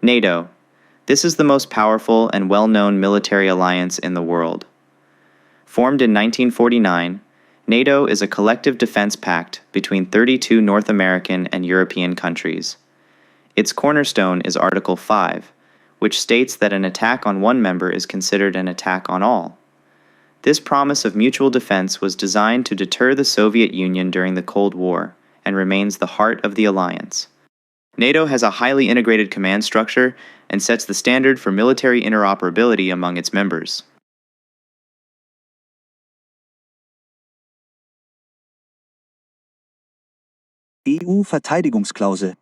NATO. This is the most powerful and well-known military alliance in the world. Formed in 1949, NATO is a collective defense pact between 32 North American and European countries. Its cornerstone is Article 5, which states that an attack on one member is considered an attack on all. This promise of mutual defense was designed to deter the Soviet Union during the Cold War and remains the heart of the alliance. NATO has a highly integrated command structure and sets the standard for military interoperability among its members. EU-Verteidigungsklausel.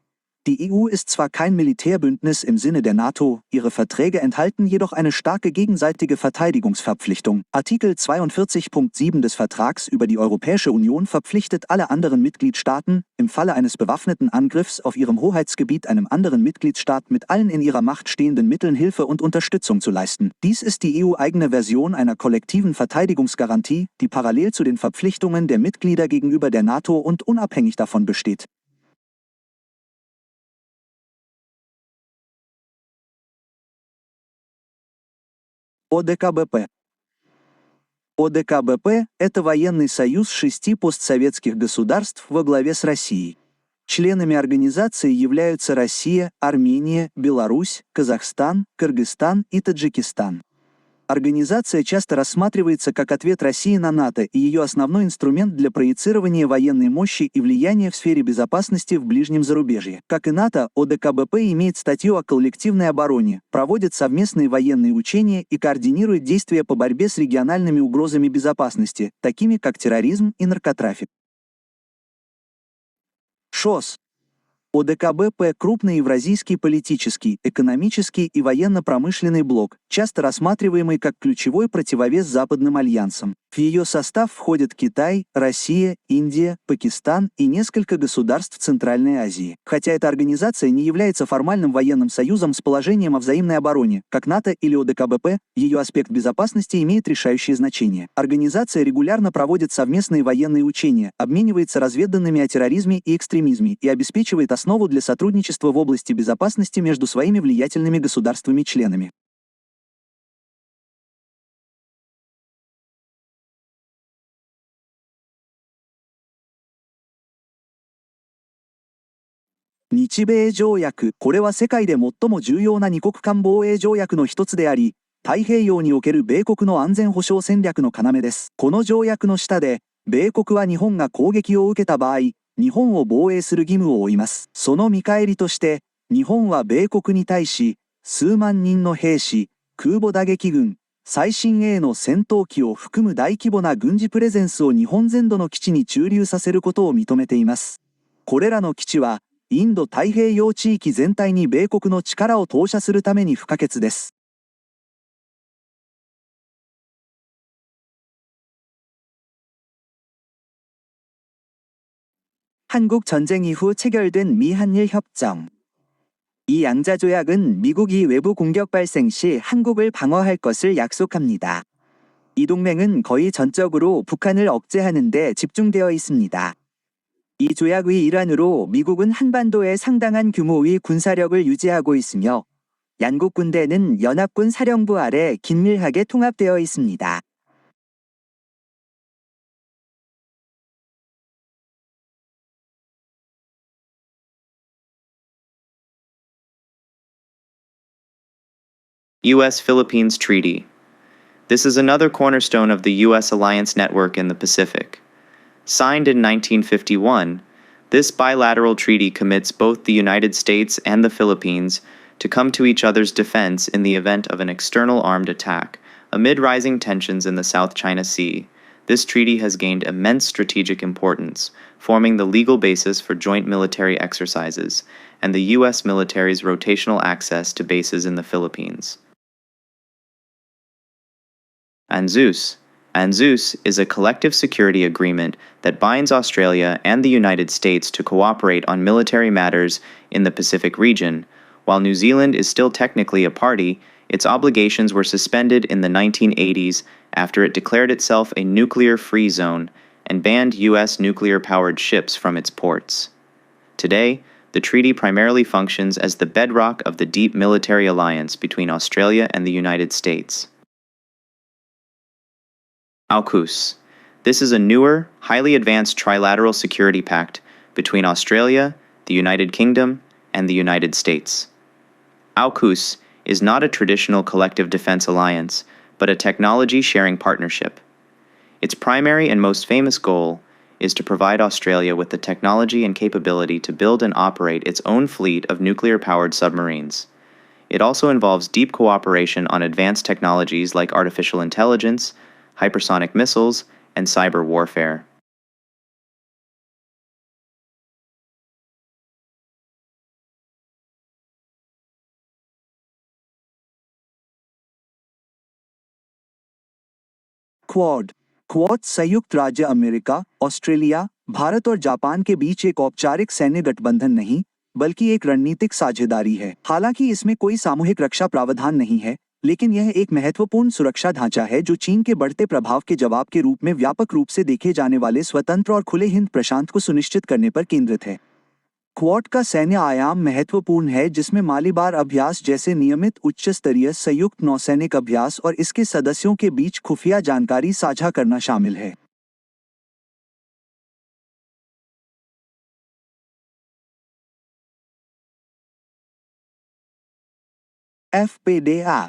Die EU ist zwar kein Militärbündnis im Sinne der NATO, ihre Verträge enthalten jedoch eine starke gegenseitige Verteidigungsverpflichtung. Artikel 42.7 des Vertrags über die Europäische Union verpflichtet alle anderen Mitgliedstaaten, im Falle eines bewaffneten Angriffs auf ihrem Hoheitsgebiet einem anderen Mitgliedstaat mit allen in ihrer Macht stehenden Mitteln Hilfe und Unterstützung zu leisten. Dies ist die EU-eigene Version einer kollektiven Verteidigungsgarantie, die parallel zu den Verpflichtungen der Mitglieder gegenüber der NATO und unabhängig davon besteht. ОДКБ. ОДКБ – это военный союз 6 постсоветских государств во главе с Россией. Членами организации являются Россия, Армения, Беларусь, Казахстан, Кыргызстан и Таджикистан. Организация часто рассматривается как ответ России на НАТО и ее основной инструмент для проецирования военной мощи и влияния в сфере безопасности в ближнем зарубежье. Как и НАТО, ОДКБ имеет статью о коллективной обороне, проводит совместные военные учения и координирует действия по борьбе с региональными угрозами безопасности, такими как терроризм и наркотрафик. ШОС. ОДКБ – крупный евразийский политический, экономический и военно-промышленный блок, часто рассматриваемый как ключевой противовес западным альянсам. В ее состав входят Китай, Россия, Индия, Пакистан и несколько государств Центральной Азии. Хотя эта организация не является формальным военным союзом с положением о взаимной обороне, как НАТО или ОДКБ, ее аспект безопасности имеет решающее значение. Организация регулярно проводит совместные военные учения, обменивается разведданными о терроризме и экстремизме и обеспечивает основу для сотрудничества в области безопасности между своими влиятельными государствами-членами.日米条約。これは世界で最も重要な二国間防衛条約の一つであり、太平洋における米国の安全保障戦略の要です。この条約の下で、米国は日本が攻撃を受けた場合、日本を防衛する義務を負います。その見返りとして、日本は米国に対し、数万人の兵士、空母打撃群、最新鋭の戦闘機を含む大規模な軍事プレゼンスを日本全土の基地に駐留させることを認めています。これらの基地は、インド太平洋地域全体に米国の力を投射するために不可欠です。한국 전쟁 이후 체결된 미한일 협정. 이 양자조약은 미국이 외부 공격 발생 시 한국을 방어할 것을 약속합니다. 이 동맹은 거의 전적으로 북한을 억제하는 데 집중되어 있습니다. 이 조약의 일환으로 미국은 한반도에 상당한 규모의 군사력을 유지하고 있으며 양국 군대는 연합군 사령부 아래 긴밀하게 통합되어 있습니다. U.S.-Philippines Treaty. This is another cornerstone of the U.S. alliance network in the Pacific. Signed in 1951, this bilateral treaty commits both the United States and the Philippines to come to each other's defense in the event of an external armed attack. Amid rising tensions in the South China Sea, this treaty has gained immense strategic importance, forming the legal basis for joint military exercises and the U.S. military's rotational access to bases in the Philippines. ANZUS. ANZUS is a collective security agreement that binds Australia and the United States to cooperate on military matters in the Pacific region. While New Zealand is still technically a party, its obligations were suspended in the 1980s after it declared itself a nuclear-free zone and banned U.S. nuclear-powered ships from its ports. Today, The treaty primarily functions as the bedrock of the deep military alliance between Australia and the United States. AUKUS. This is a newer, highly advanced trilateral security pact between Australia, the United Kingdom, and the United States. AUKUS is not a traditional collective defense alliance, but a technology-sharing partnership. Its primary and most famous goal is to provide Australia with the technology and capability to build and operate its own fleet of nuclear-powered submarines. It also involves deep cooperation on advanced technologies like artificial intelligence, hypersonic missiles, and cyber warfare. Quad quad संयुक्त राज्य America, Australia, Bharat और Japan के बीच एक औपचारिक सैन्य गठबंधन नहीं, बल्कि एक रणनीतिक साझेदारी है। हालांकि इसमें कोई सामूहिक रक्षा प्रावधान नहीं है, लेकिन यह एक महत्वपूर्ण सुरक्षा ढांचा है जो चीन के बढ़ते प्रभाव के जवाब के रूप में व्यापक रूप से देखे जाने वाले स्वतंत्र और खुले हिंद प्रशांत को सुनिश्चित करने पर केंद्रित है। क्वाड का सैन्य आयाम महत्वपूर्ण है, जिसमें मालीबार अभ्यास जैसे नियमित उच्च स्तरीय संयुक्त नौसैनिक अभ्यास और इसके सदस्यों के बीच खुफिया जानकारी साझा करना शामिल है। FPDA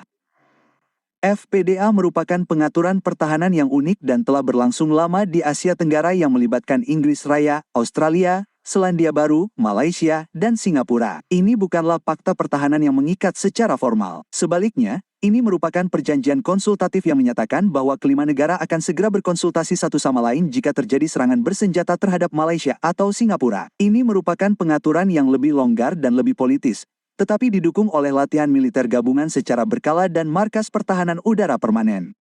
FPDA merupakan pengaturan pertahanan yang unik dan telah berlangsung lama di Asia Tenggara yang melibatkan Inggris Raya, Australia, Selandia Baru, Malaysia, dan Singapura. Ini bukanlah fakta pertahanan yang mengikat secara formal. Sebaliknya, ini merupakan perjanjian konsultatif yang menyatakan bahwa kelima negara akan segera berkonsultasi satu sama lain jika terjadi serangan bersenjata terhadap Malaysia atau Singapura. Ini merupakan pengaturan yang lebih longgar dan lebih politis, tetapi didukung oleh latihan militer gabungan secara berkala dan markas pertahanan udara permanen.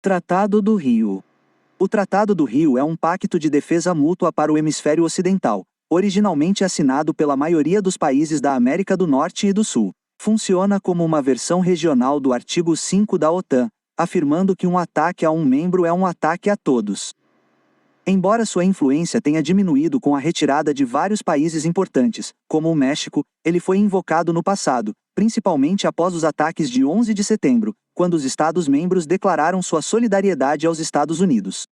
Tratado do Rio. O Tratado do Rio é um pacto de defesa mútua para o hemisfério ocidental, originalmente assinado pela maioria dos países da América do Norte e do Sul. Funciona como uma versão regional do artigo 5 da OTAN, afirmando que um ataque a um membro é um ataque a todos. Embora sua influência tenha diminuído com a retirada de vários países importantes, como o México, ele foi invocado no passado, principalmente após os ataques de 11 de setembro, quando os Estados-membros declararam sua solidariedade aos Estados Unidos.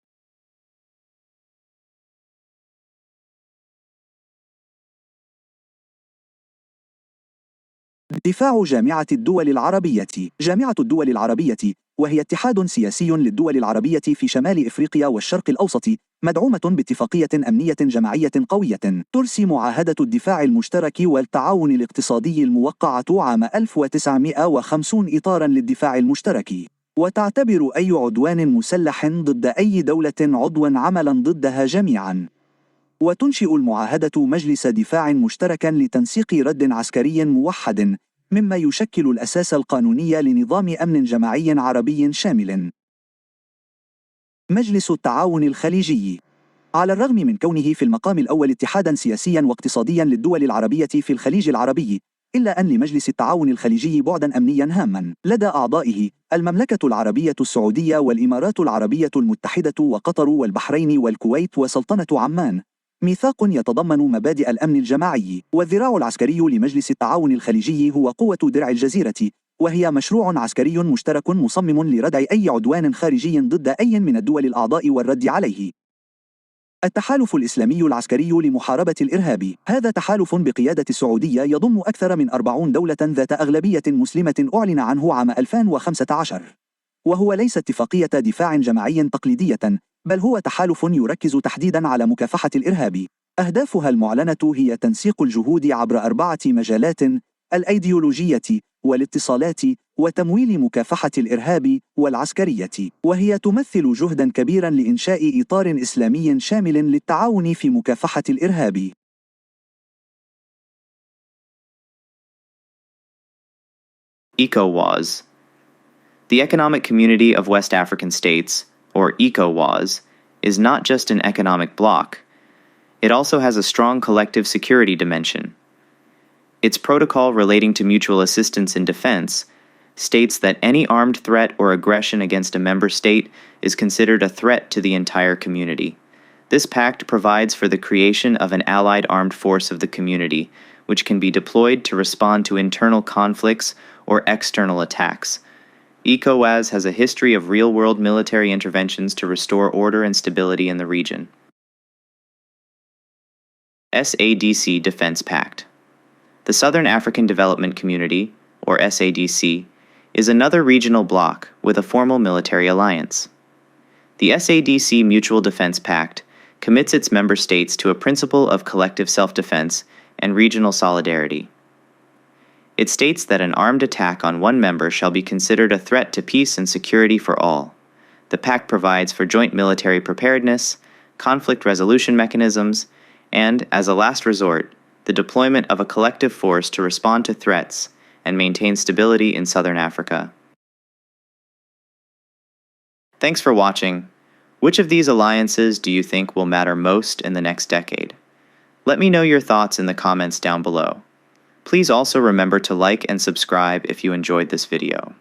دفاع جامعة الدول العربية. جامعة الدول العربية، وهي اتحاد سياسي للدول العربية في شمال إفريقيا والشرق الأوسط، مدعومة باتفاقية أمنية جماعية قوية، ترسي معاهدة الدفاع المشترك والتعاون الاقتصادي الموقعة عام 1950 إطاراً للدفاع المشترك، وتعتبر أي عدوان مسلح ضد أي دولة عضواً عملاً ضدها جميعاً. وتنشئ المعاهدة مجلس دفاع مشتركاً لتنسيق رد عسكري موحد، مما يشكل الأساس القانوني لنظام أمن جماعي عربي شامل. مجلس التعاون الخليجي. على الرغم من كونه في المقام الأول اتحاداً سياسياً واقتصادياً للدول العربية في الخليج العربي، إلا أن لمجلس التعاون الخليجي بعداً أمنياً هاماً. لدى أعضائه المملكة العربية السعودية والإمارات العربية المتحدة وقطر والبحرين والكويت وسلطنة عمان ميثاق يتضمن مبادئ الأمن الجماعي. والذراع العسكري لمجلس التعاون الخليجي هو قوة درع الجزيرة، وهي مشروع عسكري مشترك مصمم لردع أي عدوان خارجي ضد أي من الدول الأعضاء والرد عليه. التحالف الإسلامي العسكري لمحاربة الإرهاب. هذا تحالف بقيادة السعودية يضم أكثر من 40 دولة ذات أغلبية مسلمة أعلن عنه عام 2015، وهو ليس اتفاقية دفاع جماعي تقليدية، بل هو تحالف يركز تحديداً على مكافحة الإرهاب. أهدافها المعلنة هي تنسيق الجهود عبر 4 مجالات: الأيديولوجية، والاتصالات، وتمويل مكافحة الإرهاب، والعسكرية، وهي تمثل جهداً كبيراً لإنشاء إطار إسلامي شامل للتعاون في مكافحة الإرهاب. ECOWAS. The Economic Community of West African States, or ECOWAS, is not just an economic bloc. It also has a strong collective security dimension. Its protocol relating to mutual assistance in defense states that any armed threat or aggression against a member state is considered a threat to the entire community. This pact provides for the creation of an allied armed force of the community, which can be deployed to respond to internal conflicts or external attacks. ECOWAS has a history of real-world military interventions to restore order and stability in the region. SADC Defense Pact. The Southern African Development Community, or SADC, is another regional bloc with a formal military alliance. The SADC Mutual Defense Pact commits its member states to a principle of collective self-defense and regional solidarity. It states that an armed attack on one member shall be considered a threat to peace and security for all. The pact provides for joint military preparedness, conflict resolution mechanisms, and, as a last resort, the deployment of a collective force to respond to threats and maintain stability in Southern Africa. Thanks for watching. Which of these alliances do you think will matter most in the next decade? Let me know your thoughts in the comments down below. Please also remember to like and subscribe if you enjoyed this video.